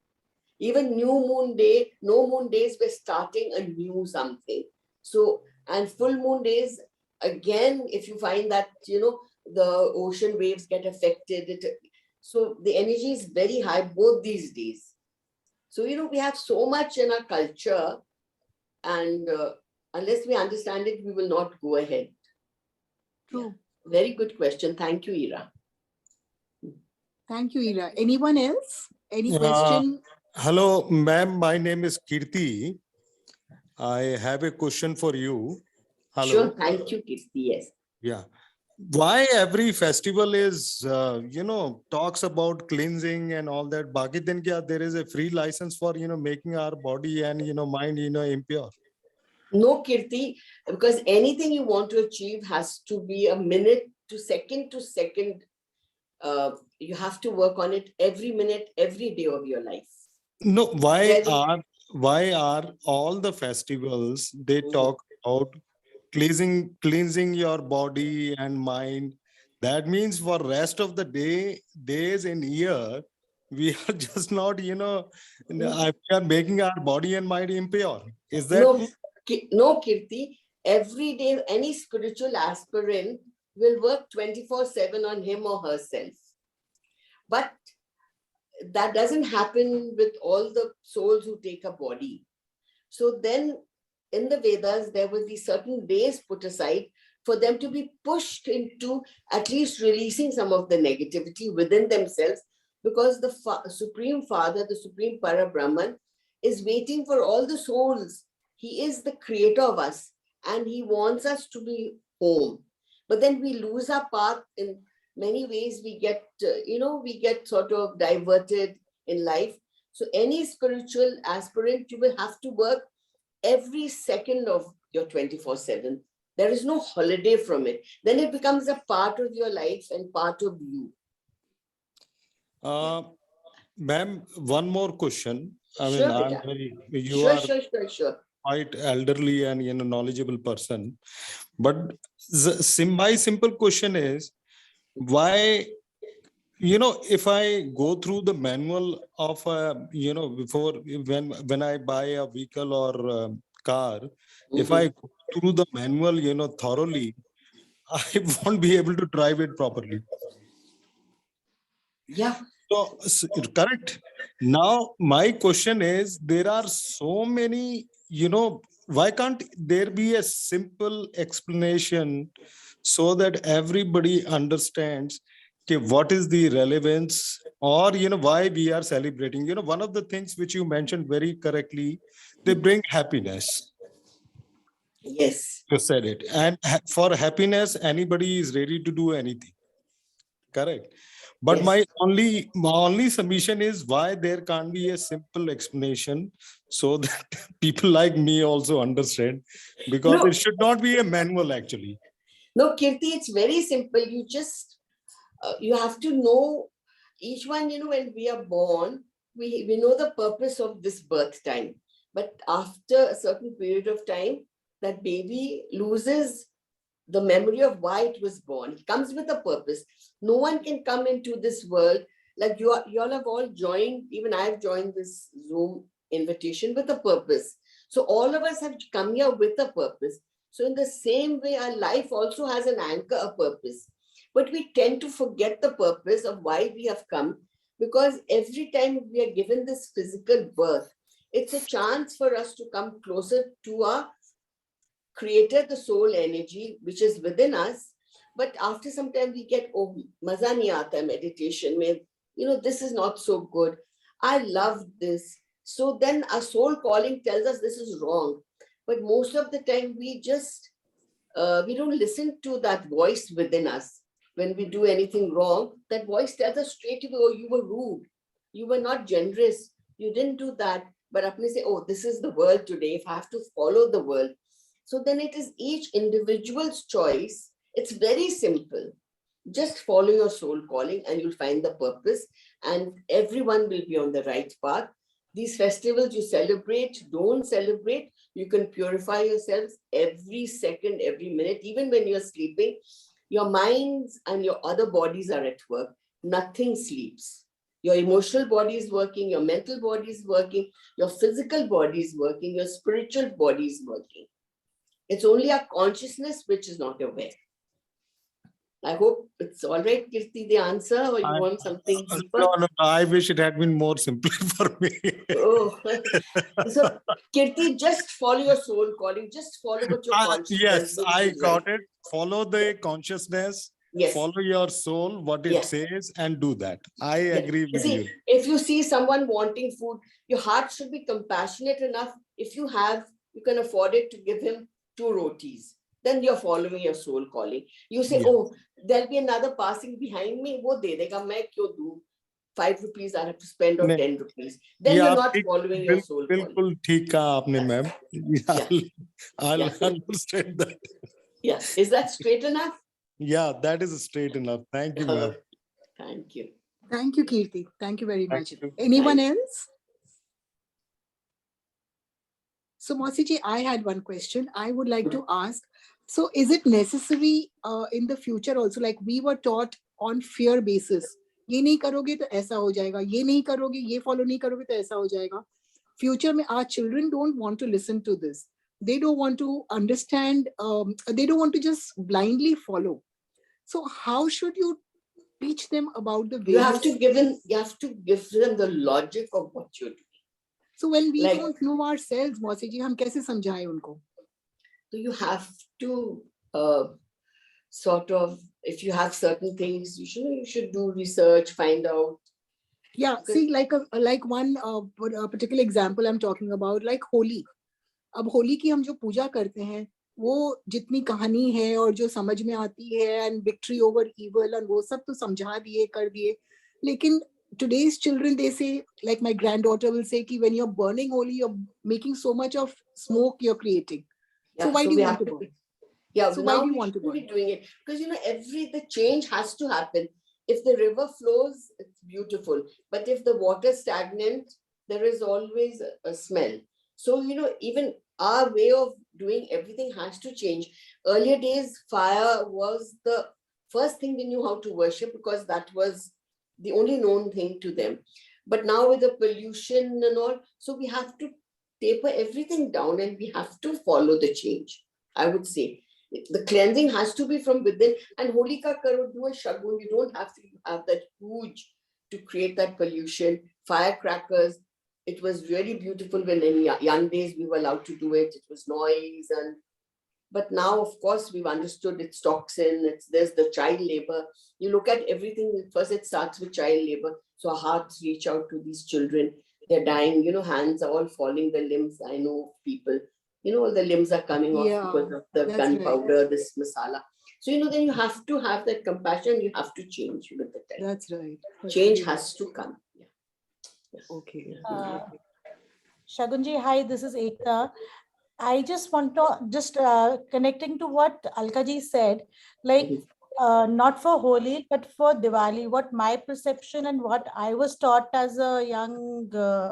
[SPEAKER 4] Even new moon day, no moon days, we're starting a new something. So, and full moon days, again, if you find that, the ocean waves get affected, so the energy is very high both these days. So, we have so much in our culture, and unless we understand it, we will not go ahead.
[SPEAKER 3] True.
[SPEAKER 4] Very good question. Thank you, Ira.
[SPEAKER 3] Thank you, Ira. Anyone else? Any question?
[SPEAKER 6] Hello, ma'am. My name is Kirti. I have a question for you. Hello.
[SPEAKER 4] Sure. Thank you, Kirti. Yes.
[SPEAKER 6] Yeah. Why every festival is, talks about cleansing and all that? Baki din kya there is a free license for, making our body and, mind, impure.
[SPEAKER 4] No, Kirti, because anything you want to achieve has to be a minute to second. You have to work on it every minute, every day of your life.
[SPEAKER 6] No, why are all the festivals they talk about cleansing your body and mind? That means for rest of the days in year, we are just not, we are making our body and mind impure. Is that
[SPEAKER 4] no, Kirti? Every day, any spiritual aspirant will work 24/7 on him or herself. But that doesn't happen with all the souls who take a body. So then in the Vedas, there will be certain days put aside for them to be pushed into at least releasing some of the negativity within themselves, because the Supreme Father, the Supreme Parabrahman, is waiting for all the souls. He is the creator of us and he wants us to be home. But then we lose our path in many ways. We get, we get sort of diverted in life. So any spiritual aspirant, you will have to work every second of your 24/7. There is no holiday from it. Then it becomes a part of your life and part of you.
[SPEAKER 6] Ma'am, one more question.
[SPEAKER 4] Sure,
[SPEAKER 6] you are
[SPEAKER 4] sure.
[SPEAKER 6] quite elderly and knowledgeable person. But my simple question is, why, if I go through the manual of before when I buy a vehicle or car, if I go through the manual thoroughly, I won't be able to drive it properly.
[SPEAKER 4] Yeah.
[SPEAKER 6] So correct. Now my question is, there are so many, why can't there be a simple explanation so that everybody understands what is the relevance, or why we are celebrating? One of the things which you mentioned very correctly, they bring happiness.
[SPEAKER 4] Yes,
[SPEAKER 6] you said it. And for happiness, anybody is ready to do anything. Correct. But
[SPEAKER 4] yes.
[SPEAKER 6] my only submission is why there can't be a simple explanation so that people like me also understand, because it should not be a manual actually.
[SPEAKER 4] No, Kirti, it's very simple. You just, you have to know each one, when we are born, we know the purpose of this birth time. But after a certain period of time, that baby loses the memory of why it was born. It comes with a purpose. No one can come into this world like you all have all joined. Even I have joined this Zoom invitation with a purpose. So all of us have come here with a purpose. So in the same way, our life also has an anchor, a purpose. But we tend to forget the purpose of why we have come, because every time we are given this physical birth, it's a chance for us to come closer to our creator, the soul energy, which is within us. But after some time we get, oh, maza nahi aata meditation mein, this is not so good. I love this. So then our soul calling tells us this is wrong. But most of the time we just, we don't listen to that voice within us. When we do anything wrong, that voice tells us straight away, oh, you were rude. You were not generous. You didn't do that. But apne say, oh, this is the world today. If I have to follow the world. So then it is each individual's choice. It's very simple. Just follow your soul calling and you'll find the purpose, and everyone will be on the right path. These festivals you celebrate, don't celebrate, you can purify yourselves every second, every minute, even when you're sleeping. Your minds and your other bodies are at work. Nothing sleeps. Your emotional body is working, your mental body is working, your physical body is working, your spiritual body is working. It's only our consciousness which is not aware. I hope it's all right, Kirti, the answer, or you want something deeper?
[SPEAKER 6] No, I wish it had been more simple for me.
[SPEAKER 4] Oh, so Kirti, just follow your soul calling. Just follow what your consciousness
[SPEAKER 6] Yes,
[SPEAKER 4] believes
[SPEAKER 6] I
[SPEAKER 4] is
[SPEAKER 6] got
[SPEAKER 4] right.
[SPEAKER 6] it. Follow the consciousness,
[SPEAKER 4] Yes.
[SPEAKER 6] follow your soul, what it
[SPEAKER 4] Yeah.
[SPEAKER 6] says, and do that. I
[SPEAKER 4] Yeah.
[SPEAKER 6] agree
[SPEAKER 4] You
[SPEAKER 6] with
[SPEAKER 4] see,
[SPEAKER 6] you.
[SPEAKER 4] if you see someone wanting food, your heart should be compassionate enough. If you can afford it, to give him 2 rotis. Then you're following your soul calling. You say,
[SPEAKER 6] Yeah.
[SPEAKER 4] oh, there'll be another passing behind me. Wo de dega, main kyun do? 5 rupees I have to spend, or
[SPEAKER 6] Ne-
[SPEAKER 4] 10 rupees. Then
[SPEAKER 6] Yeah,
[SPEAKER 4] you're not following your soul calling.
[SPEAKER 6] बिल्कुल ठीक कहा आपने,
[SPEAKER 4] Yeah.
[SPEAKER 6] ma'am. I'll
[SPEAKER 4] Yeah.
[SPEAKER 6] understand that.
[SPEAKER 4] Yeah. Is that straight enough?
[SPEAKER 6] Yeah, that is straight enough. Thank you, ma'am.
[SPEAKER 4] Thank you.
[SPEAKER 3] Thank you, Kirti. Thank you very
[SPEAKER 6] Thank
[SPEAKER 3] much.
[SPEAKER 6] you.
[SPEAKER 3] Anyone else? So, Mosiji, I had one question I would like to ask. So, is it necessary in the future also, like we were taught on fear basis? ये नहीं करोगे तो ऐसा हो जाएगा, ये नहीं करोगे, ये follow नहीं करोगे तो ऐसा हो जाएगा. Future में our children don't want to listen to this. They don't want to understand. They don't want to just blindly follow. So, how should you teach them about the
[SPEAKER 4] You have
[SPEAKER 3] various?
[SPEAKER 4] to give them the logic of what you're doing.
[SPEAKER 3] So when we
[SPEAKER 4] Like-
[SPEAKER 3] don't know ourselves, Mausi ji, हम कैसे समझाएं उनको?
[SPEAKER 4] So you have to sort of, if you have certain things, you should do research, find out.
[SPEAKER 3] Yeah,
[SPEAKER 4] Okay.
[SPEAKER 3] see, like one particular example I'm talking about, like Holi. अब होली की हम जो पूजा करते हैं, वो जितनी कहानी है और जो समझ में आती है, and victory over evil, and वो सब तो समझा दिए, कर दिए. लेकिन today's children, they say, like my granddaughter will say, कि when you're burning Holi, you're making so much of smoke you're creating. So
[SPEAKER 4] Yeah,
[SPEAKER 3] why do
[SPEAKER 4] we
[SPEAKER 3] you
[SPEAKER 4] have
[SPEAKER 3] want to
[SPEAKER 4] to
[SPEAKER 3] burn?
[SPEAKER 4] be- Yeah,
[SPEAKER 3] So why
[SPEAKER 4] now
[SPEAKER 3] do you
[SPEAKER 4] we
[SPEAKER 3] want to
[SPEAKER 4] should be
[SPEAKER 3] burn?
[SPEAKER 4] doing it, because the change has to happen. If the river flows, it's beautiful, but if the water is stagnant, there is always a smell. So even our way of doing everything has to change. Earlier days, fire was the first thing they knew how to worship, because that was the only known thing to them. But now with the pollution and all, so we have to taper everything down, and we have to follow the change, I would say. The cleansing has to be from within. And Holika Karo, do a shagun. You don't have to have that huge to create that pollution. Firecrackers. It was really beautiful when in young days we were allowed to do it. It was noise, but now, of course, we've understood it's toxin. There's the child labor. You look at everything. First, it starts with child labor. So our hearts reach out to these children. They're dying. Hands are all falling. The limbs. I know people. All the limbs are coming off
[SPEAKER 3] Yeah,
[SPEAKER 4] because of the
[SPEAKER 3] that's
[SPEAKER 4] gunpowder, this masala. So then you have to have that compassion. You have to change with the time.
[SPEAKER 3] That's right. That's
[SPEAKER 4] Change
[SPEAKER 3] right.
[SPEAKER 4] has to come. Yeah.
[SPEAKER 3] Okay.
[SPEAKER 7] Shagunji, hi, this is Ekta. I just want to connecting to what Alkaji said, like not for Holi, but for Diwali, what my perception and what I was taught as a young,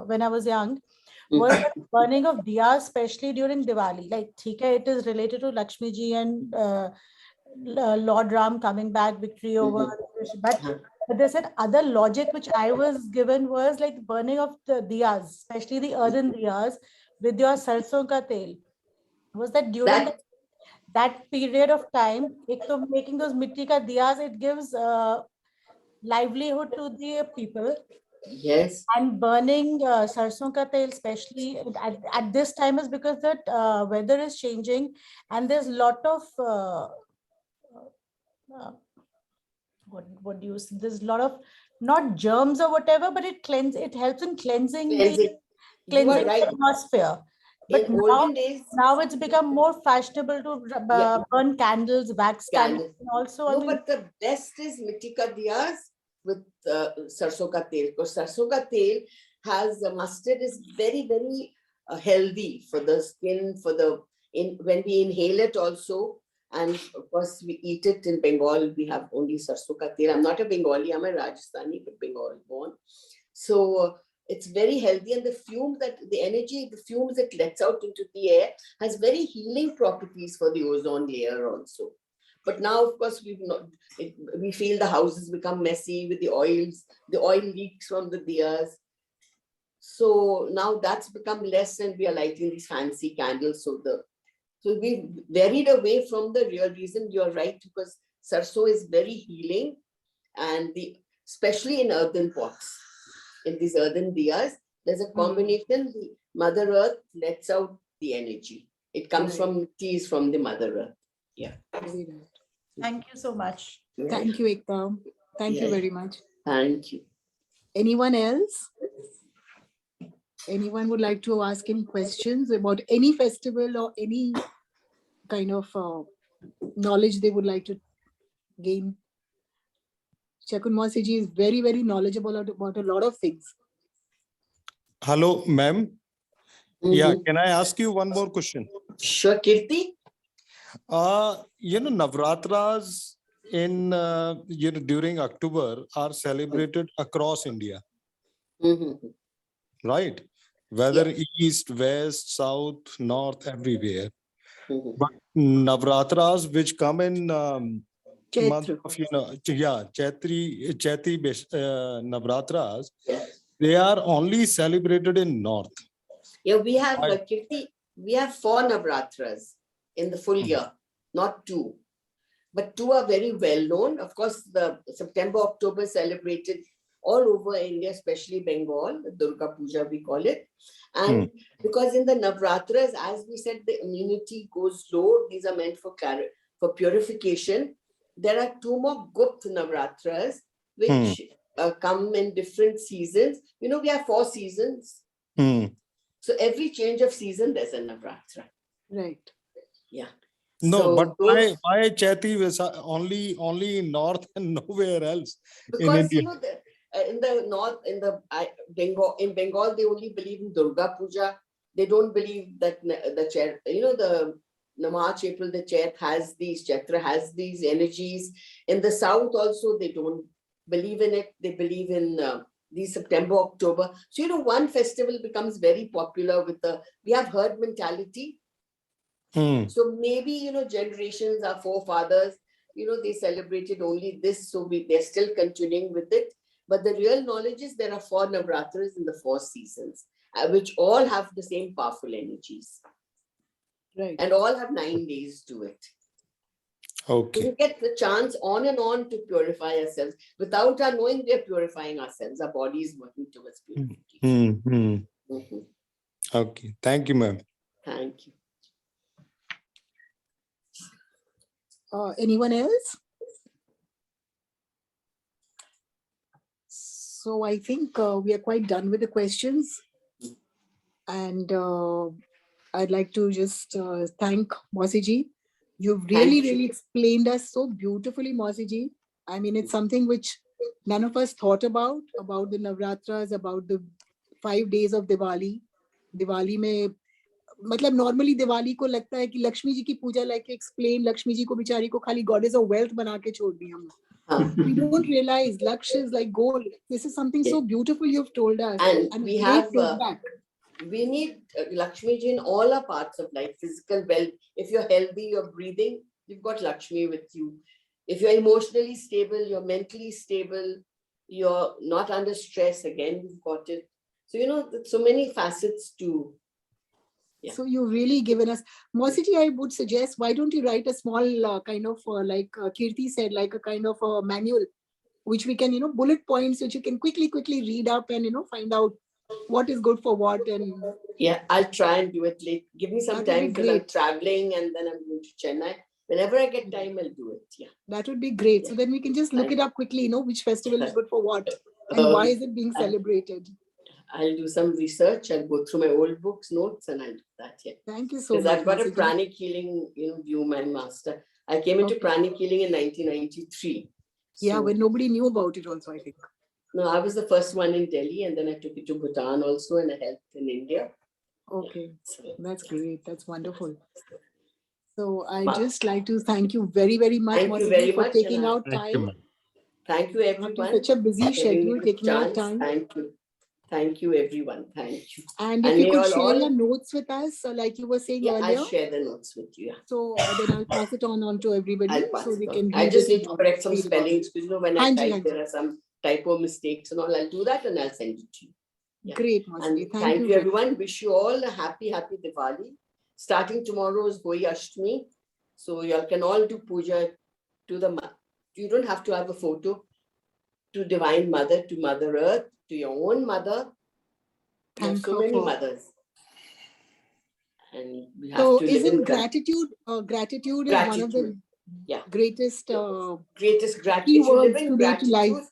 [SPEAKER 7] when I was young, was the burning of diyas, especially during Diwali. Like, it is related to Lakshmi Ji and Lord Ram coming back, victory over, but they said other logic which I was given was like burning of the diyas, especially the earthen diyas, with your sarson ka tel. Was that during that period of time, making those mitti ka diyas, it gives livelihood to the people.
[SPEAKER 4] Yes.
[SPEAKER 7] And burning sarson ka tel, especially at this time, is because that weather is changing and there's a lot of what do you say? There's a lot of not germs or whatever, but it helps in cleansing the
[SPEAKER 4] right.
[SPEAKER 7] atmosphere. But
[SPEAKER 4] in olden days,
[SPEAKER 7] now it's become more fashionable to burn candles, wax candles. Also,
[SPEAKER 4] no, but the best is mitti ka diyas with sarson ka tel. Because sarson ka tel has mustard is very, very healthy for the skin, when we inhale it also, And of course, we eat it in Bengal. We have only sarson ka tel. I'm not a Bengali, I'm a Rajasthani, but Bengal born. So it's very healthy, and the fumes it lets out into the air has very healing properties for the ozone layer also. But now, of course, we feel the houses become messy with the oils, the oil leaks from the diyas. So now that's become less, and we are lighting these fancy candles. So we varied away from the real reason. You're right, because sarso is very healing, and especially in earthen pots, in these earthen diyas, there's a combination. The Mother Earth lets out the energy. It comes from teas from the Mother Earth. Yeah.
[SPEAKER 3] Very right.
[SPEAKER 7] Thank you so much.
[SPEAKER 3] Thank you, Ekta. Thank you
[SPEAKER 4] Yeah.
[SPEAKER 3] very much.
[SPEAKER 4] Thank you.
[SPEAKER 3] Anyone else? Anyone would like to ask any questions about any festival or any kind of knowledge they would like to gain? Shakun Mosiji is very, very knowledgeable about a lot of things.
[SPEAKER 6] Hello, ma'am. Yeah,
[SPEAKER 4] Mhm.
[SPEAKER 6] can I ask you one more question?
[SPEAKER 4] Sure, Kirti.
[SPEAKER 6] Navratras in during October are celebrated across India,
[SPEAKER 4] Mhm.
[SPEAKER 6] right? Whether east, west, south, north, everywhere.
[SPEAKER 4] Mhm.
[SPEAKER 6] But Navratras, which come in month
[SPEAKER 3] Chaitra.
[SPEAKER 6] of Chaitri Navratras,
[SPEAKER 4] Yeah.
[SPEAKER 6] they are only celebrated in north.
[SPEAKER 4] Yeah, we have
[SPEAKER 6] Why?
[SPEAKER 4] Kirti, we have 4 Navratras in the full year, not 2. But 2 are very well known. Of course, the September, October celebrated all over India, especially Bengal, Durga Puja, we call it. And because in the Navratras, as we said, the immunity goes low. These are meant for purification. There are 2 more Gupta Navratras, which come in different seasons. We have 4 seasons. So every change of season, there's a Navratra.
[SPEAKER 3] Right.
[SPEAKER 4] Yeah.
[SPEAKER 6] No,
[SPEAKER 4] So
[SPEAKER 6] but
[SPEAKER 4] those-
[SPEAKER 6] why Chaiti was only in north and nowhere else in
[SPEAKER 4] because
[SPEAKER 6] India?
[SPEAKER 4] in the north, in Bengal, they only believe in Durga Puja. They don't believe that the March, April, the Chaitra has these energies. In the south also, they don't believe in it. They believe in the September, October. So, one festival becomes very popular we have herd mentality. So maybe, generations, our forefathers, they celebrated only this. So they're still continuing with it. But the real knowledge is there are 4 Navratras in the 4 seasons, which all have the same powerful energies.
[SPEAKER 3] Right.
[SPEAKER 4] And all have 9 days to it. So
[SPEAKER 6] Okay.
[SPEAKER 4] we get the chance on and on to purify ourselves. Without our knowing, we are purifying ourselves. Our body is working towards purification. Mhm.
[SPEAKER 6] Okay. Thank you, ma'am.
[SPEAKER 4] Thank you.
[SPEAKER 3] Anyone else? So I think we are quite done with the questions. And I'd like to just thank Mosiji. You've really,
[SPEAKER 4] Thank you.
[SPEAKER 3] really explained us so beautifully, Mosiji. I mean, it's something which none of us thought about the Navratras, about the 5 days of Diwali. Diwali में मतलब normally Diwali को लगता है कि लक्ष्मी जी की पूजा, like explain, Lakshmi ji को बेचारी को खाली goddess of wealth बना के छोड़ दी हम. We don't realize Lakshmi is like gold. This is something so beautiful you've told us.
[SPEAKER 4] And we
[SPEAKER 3] great
[SPEAKER 4] have
[SPEAKER 3] feedback.
[SPEAKER 4] we need Lakshmi ji in all our parts of life, physical wealth. If you're healthy, you're breathing, you've got Lakshmi with you. If you're emotionally stable, you're mentally stable, you're not under stress, again, you've got it. So, so many facets to. Yeah.
[SPEAKER 3] So you've really given us, Mosiji, I would suggest, why don't you write a small kind of like Kirti said, like a kind of a manual, which we can, bullet points, which you can quickly read up and, find out what is good for what. And
[SPEAKER 4] yeah, I'll try and do it late. Give me some
[SPEAKER 3] That would be
[SPEAKER 4] time because I'm
[SPEAKER 3] great.
[SPEAKER 4] traveling and then I'm going to Chennai. Whenever I get time, I'll do it. Yeah.
[SPEAKER 3] that would be great. So then we can just look it up quickly, which festival is good for what and why is it being celebrated.
[SPEAKER 4] I'll do some research. I'll go through my old books, notes, and I'll do that. Yeah.
[SPEAKER 3] Thank you so
[SPEAKER 4] Because
[SPEAKER 3] much.
[SPEAKER 4] I've got a
[SPEAKER 3] Mosiji.
[SPEAKER 4] pranic healing, view, my master. I came into
[SPEAKER 3] Okay.
[SPEAKER 4] pranic healing in 1993.
[SPEAKER 3] Yeah,
[SPEAKER 4] So-
[SPEAKER 3] when nobody knew about it also, I think.
[SPEAKER 4] No, I was the first one in Delhi, and then I took it to Bhutan also, and I helped in India.
[SPEAKER 3] Okay,
[SPEAKER 4] So,
[SPEAKER 3] that's great. That's wonderful. So I
[SPEAKER 4] Ma-
[SPEAKER 3] just like to thank you very, very much,
[SPEAKER 4] Thank you
[SPEAKER 3] Mosiji,
[SPEAKER 4] very
[SPEAKER 3] for
[SPEAKER 4] much,
[SPEAKER 3] taking
[SPEAKER 4] and I-
[SPEAKER 3] out
[SPEAKER 6] Thank you,
[SPEAKER 3] time
[SPEAKER 6] ma'am.
[SPEAKER 4] Thank you,
[SPEAKER 3] after
[SPEAKER 4] everyone.
[SPEAKER 3] such a busy
[SPEAKER 4] for giving
[SPEAKER 3] schedule,
[SPEAKER 4] me the
[SPEAKER 3] taking out
[SPEAKER 4] chance.
[SPEAKER 3] time.
[SPEAKER 4] Thank you. Thank you, everyone. Thank you.
[SPEAKER 3] And if
[SPEAKER 4] And
[SPEAKER 3] you
[SPEAKER 4] may
[SPEAKER 3] could
[SPEAKER 4] all-
[SPEAKER 3] share your
[SPEAKER 4] all-
[SPEAKER 3] notes with us, like you were saying
[SPEAKER 4] Yeah,
[SPEAKER 3] earlier.
[SPEAKER 4] I'll share the notes with you. Yeah.
[SPEAKER 3] So then I'll pass it on to everybody
[SPEAKER 4] I'll pass
[SPEAKER 3] so
[SPEAKER 4] it
[SPEAKER 3] they
[SPEAKER 4] on.
[SPEAKER 3] can
[SPEAKER 4] I
[SPEAKER 3] read
[SPEAKER 4] just
[SPEAKER 3] it
[SPEAKER 4] need to
[SPEAKER 3] and
[SPEAKER 4] correct some
[SPEAKER 3] read about it.
[SPEAKER 4] spellings because when I
[SPEAKER 3] Hanji,
[SPEAKER 4] type,
[SPEAKER 3] Hanji.
[SPEAKER 4] there are some typo mistakes and all. I'll do that and I'll send it to you. Yeah.
[SPEAKER 3] Great,
[SPEAKER 4] And
[SPEAKER 3] Mosiji.
[SPEAKER 4] thank you,
[SPEAKER 3] very
[SPEAKER 4] everyone. Wish you all a happy Diwali. Starting tomorrow is Holi Ashtami. So you all can all do puja to the mother. You don't have to have a photo. To Divine Mother, to Mother Earth, to your own mother. There are
[SPEAKER 3] Thank
[SPEAKER 4] so
[SPEAKER 3] her
[SPEAKER 4] many
[SPEAKER 3] for-
[SPEAKER 4] mothers. And we have
[SPEAKER 3] So
[SPEAKER 4] to live
[SPEAKER 3] isn't
[SPEAKER 4] in
[SPEAKER 3] gratitude, gratitude is one of the
[SPEAKER 4] Gratitude. Yeah.
[SPEAKER 3] greatest
[SPEAKER 4] greatest gratitude.
[SPEAKER 3] key
[SPEAKER 4] If you live
[SPEAKER 3] words
[SPEAKER 4] in
[SPEAKER 3] today to
[SPEAKER 4] gratitude,
[SPEAKER 3] life.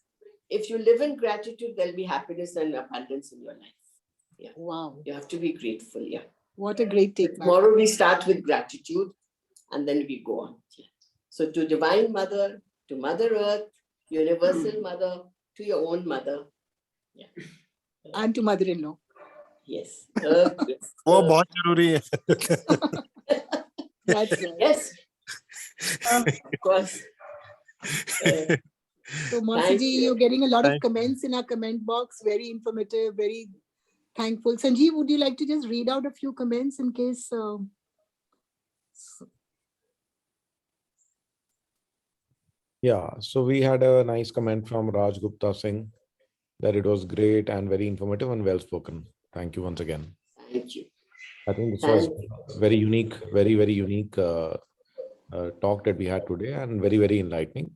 [SPEAKER 4] if you live in gratitude, there'll be happiness and abundance in your life.
[SPEAKER 3] Wow,
[SPEAKER 4] You have to be grateful. Yeah.
[SPEAKER 3] what a great
[SPEAKER 4] So
[SPEAKER 3] take back.
[SPEAKER 4] tomorrow we start with gratitude and then we go on. Yeah. So to Divine Mother, to Mother Earth, Universal Mother, to your own mother. Yeah.
[SPEAKER 3] And to mother-in-law.
[SPEAKER 4] Yes.
[SPEAKER 6] वो बहुत जरूरी है.
[SPEAKER 3] That's right.
[SPEAKER 4] Yes. Of course.
[SPEAKER 3] So
[SPEAKER 4] Thank
[SPEAKER 3] Mosiji,
[SPEAKER 4] you.
[SPEAKER 3] you're getting a lot of
[SPEAKER 6] Thank you.
[SPEAKER 3] comments in our comment box. Very informative, very thankful. Sanjeev, would you like to just read out a few comments in case?
[SPEAKER 2] Yeah, so we had a nice comment from Raj Gupta Singh that it was great and very informative and well spoken. Thank you once again.
[SPEAKER 4] Thank you.
[SPEAKER 2] I think this was
[SPEAKER 4] Thank
[SPEAKER 2] very unique, very unique talk that we had today and very enlightening.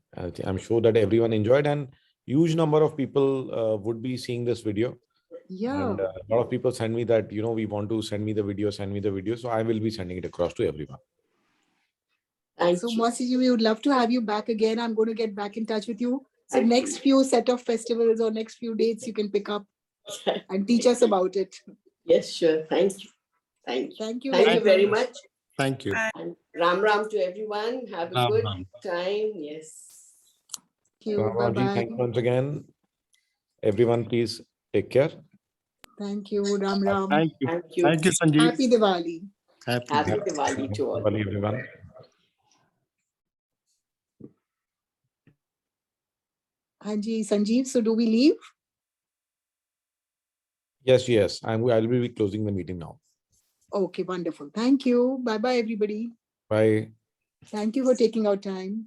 [SPEAKER 2] I'm sure that everyone enjoyed and huge number of people would be seeing this video.
[SPEAKER 3] Yeah.
[SPEAKER 2] And a lot of people send me that, we want to send me the video. So I will be sending it across to everyone.
[SPEAKER 4] Thank
[SPEAKER 3] So
[SPEAKER 4] you.
[SPEAKER 3] Mosiji, we would love to have you back again. I'm going to get back in touch with you. So
[SPEAKER 4] Thank
[SPEAKER 3] next
[SPEAKER 4] you.
[SPEAKER 3] few set of festivals or next few dates you can pick up and teach us about it.
[SPEAKER 4] Yes, sure. Thank you. Thank you.
[SPEAKER 3] Thank you.
[SPEAKER 4] Thank you very
[SPEAKER 6] much.
[SPEAKER 4] much.
[SPEAKER 6] Thank you.
[SPEAKER 4] And Ram to everyone. Have a
[SPEAKER 6] Ram
[SPEAKER 4] good
[SPEAKER 6] Ram.
[SPEAKER 4] time. Yes.
[SPEAKER 3] Thank you.
[SPEAKER 2] Ramaji,
[SPEAKER 3] Bye-bye.
[SPEAKER 2] thank you once again. Everyone, please take care.
[SPEAKER 3] Thank you, Ram Ram.
[SPEAKER 6] Thank you.
[SPEAKER 4] Thank you.
[SPEAKER 6] Thank you, Sanjeev.
[SPEAKER 3] Happy Diwali.
[SPEAKER 6] Happy
[SPEAKER 4] Happy
[SPEAKER 6] Diwali.
[SPEAKER 4] Diwali to all.
[SPEAKER 2] Diwali, everyone.
[SPEAKER 3] Hanji, Sanjeev, so do we leave?
[SPEAKER 2] Yes. I'll be closing the meeting now.
[SPEAKER 3] Okay, wonderful. Thank you. Bye-bye, everybody.
[SPEAKER 2] Bye.
[SPEAKER 3] Thank you for taking our time.